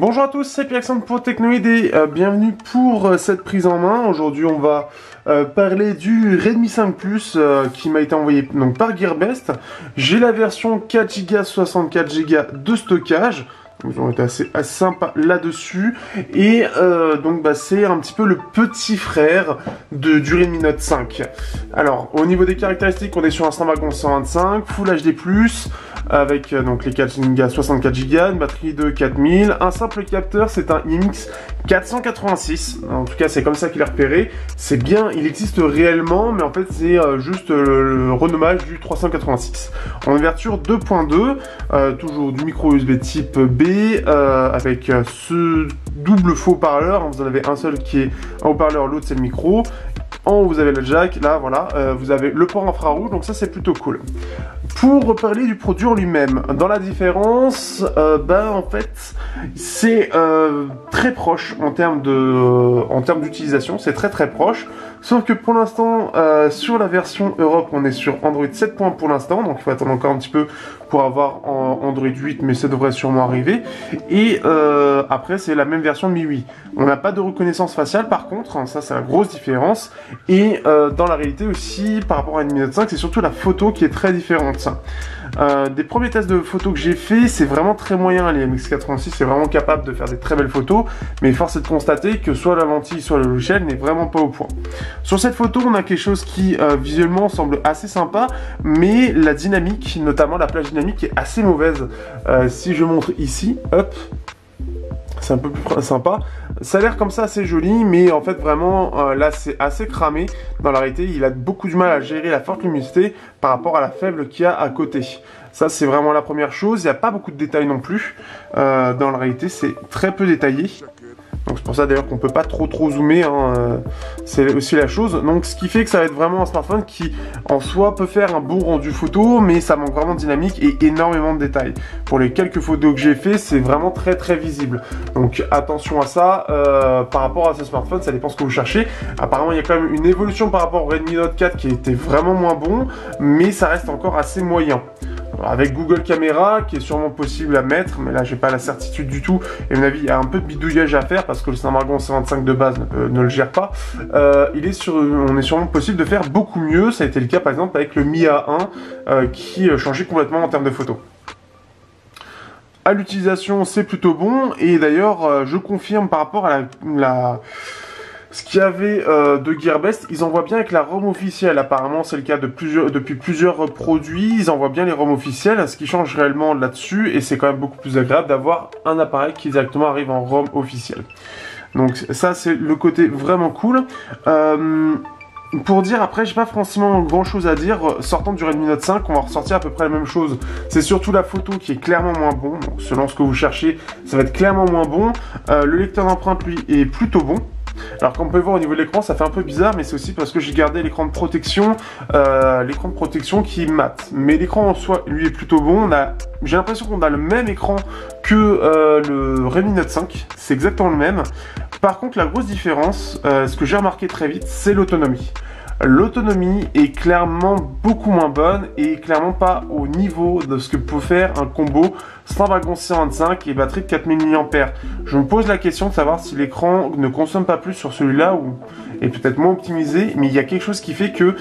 Bonjour à tous, c'est Pierre-Alexandre pour Technoid et bienvenue pour cette prise en main. Aujourd'hui on va parler du Redmi 5 Plus qui m'a été envoyé donc, par Gearbest. J'ai la version 4Go 64Go de stockage. Ils ont été assez sympas là-dessus. Et donc c'est un petit peu le petit frère du Redmi Note 5. Alors au niveau des caractéristiques, on est sur un Snapdragon 125, Full HD+, avec donc les 4Go 64Go, une batterie de 4000, un simple capteur, c'est un IMX 486, en tout cas c'est comme ça qu'il est repéré. C'est bien, il existe réellement, mais en fait c'est juste le renommage du 386. En ouverture 2.2, toujours du micro USB type B, avec ce double faux haut-parleur. Vous en avez un seul qui est un haut-parleur, l'autre c'est le micro. En haut vous avez le jack, là voilà, vous avez le port infrarouge, donc ça c'est plutôt cool. Pour parler du produit en lui-même, dans la différence, en fait c'est très proche en termes d'utilisation, c'est très proche. Sauf que pour l'instant, sur la version Europe, on est sur Android 7.1 pour l'instant, donc il faut attendre encore un petit peu pour avoir Android 8, mais ça devrait sûrement arriver. Et après, c'est la même version de MIUI. On n'a pas de reconnaissance faciale, par contre, hein, ça c'est la grosse différence. Et dans la réalité aussi, par rapport à une Note 5, c'est surtout la photo qui est très différente. Des premiers tests de photos que j'ai fait, c'est vraiment très moyen. Les MX86 c'est vraiment capable de faire des très belles photos, mais force est de constater que soit la lentille, soit le logiciel n'est vraiment pas au point. Sur cette photo, on a quelque chose qui visuellement semble assez sympa, mais la dynamique, notamment la plage dynamique, est assez mauvaise. Si je montre ici, hop, c'est un peu plus sympa. Ça a l'air comme ça assez joli, mais en fait vraiment là c'est assez cramé. Dans la réalité, il a beaucoup de mal à gérer la forte luminosité par rapport à la faible qu'il y a à côté. Ça c'est vraiment la première chose. Il n'y a pas beaucoup de détails non plus. Dans la réalité, c'est très peu détaillé. Donc c'est pour ça d'ailleurs qu'on peut pas trop zoomer, hein, c'est aussi la chose. Donc ce qui fait que ça va être vraiment un smartphone qui en soi peut faire un bon rendu photo, mais ça manque vraiment de dynamique et énormément de détails. Pour les quelques photos que j'ai fait, c'est vraiment très visible. Donc attention à ça, par rapport à ce smartphone, ça dépend ce que vous cherchez. Apparemment il y a quand même une évolution par rapport au Redmi Note 4 qui était vraiment moins bon, mais ça reste encore assez moyen. Avec Google Caméra qui est sûrement possible à mettre, mais là j'ai pas la certitude du tout, et à mon avis il y a un peu de bidouillage à faire parce que le Snapdragon 125 de base ne le gère pas. On est sûrement possible de faire beaucoup mieux. Ça a été le cas par exemple avec le Mi A1 qui changeait complètement en termes de photos. À l'utilisation c'est plutôt bon, et d'ailleurs je confirme par rapport à ce qu'il y avait de Gearbest, ils envoient bien avec la ROM officielle. Apparemment, c'est le cas depuis plusieurs produits. Ils envoient bien les ROM officielles, ce qui change réellement là-dessus. Et c'est quand même beaucoup plus agréable d'avoir un appareil qui directement arrive en ROM officielle. Donc ça, c'est le côté vraiment cool. Pour dire après, j'ai pas forcément grand chose à dire. Sortant du Redmi Note 5, on va ressortir à peu près la même chose. C'est surtout la photo qui est clairement moins bon. Donc, selon ce que vous cherchez, ça va être clairement moins bon. Le lecteur d'empreinte, lui, est plutôt bon. Alors comme on peut voir au niveau de l'écran, ça fait un peu bizarre, mais c'est aussi parce que j'ai gardé l'écran de protection qui mate. Mais l'écran en soi, lui, est plutôt bon. J'ai l'impression qu'on a le même écran que le Redmi Note 5. C'est exactement le même. Par contre, la grosse différence, ce que j'ai remarqué très vite, c'est l'autonomie. L'autonomie est clairement beaucoup moins bonne et clairement pas au niveau de ce que peut faire un combo Snapdragon 125 et batterie de 4000 mAh. Je me pose la question de savoir si l'écran ne consomme pas plus sur celui-là ou est peut-être moins optimisé, mais il y a quelque chose qui fait que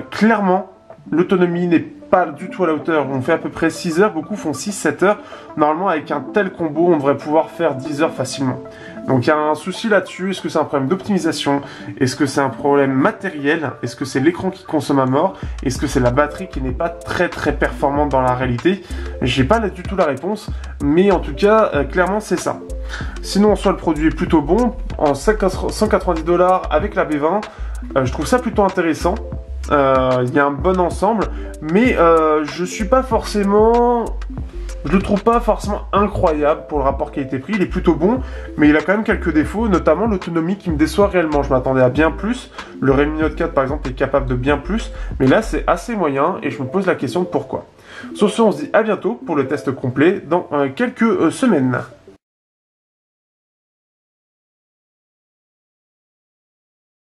clairement l'autonomie n'est pas du tout à la hauteur. On fait à peu près 6 heures, beaucoup font 6-7 heures. Normalement, avec un tel combo, on devrait pouvoir faire 10 heures facilement. Donc il y a un souci là-dessus. Est-ce que c'est un problème d'optimisation? Est-ce que c'est un problème matériel? Est-ce que c'est l'écran qui consomme à mort? Est-ce que c'est la batterie qui n'est pas très performante dans la réalité? J'ai pas du tout la réponse, mais en tout cas, clairement c'est ça. Sinon, en soi, le produit est plutôt bon. En 190 $ avec la B20, je trouve ça plutôt intéressant. Il y a un bon ensemble, mais je le trouve pas forcément incroyable pour le rapport qualité-prix. Il est plutôt bon, mais il a quand même quelques défauts, notamment l'autonomie qui me déçoit réellement. Je m'attendais à bien plus. Le Redmi Note 4 par exemple est capable de bien plus, mais là c'est assez moyen et je me pose la question de pourquoi. Sur ce, on se dit à bientôt pour le test complet dans quelques semaines.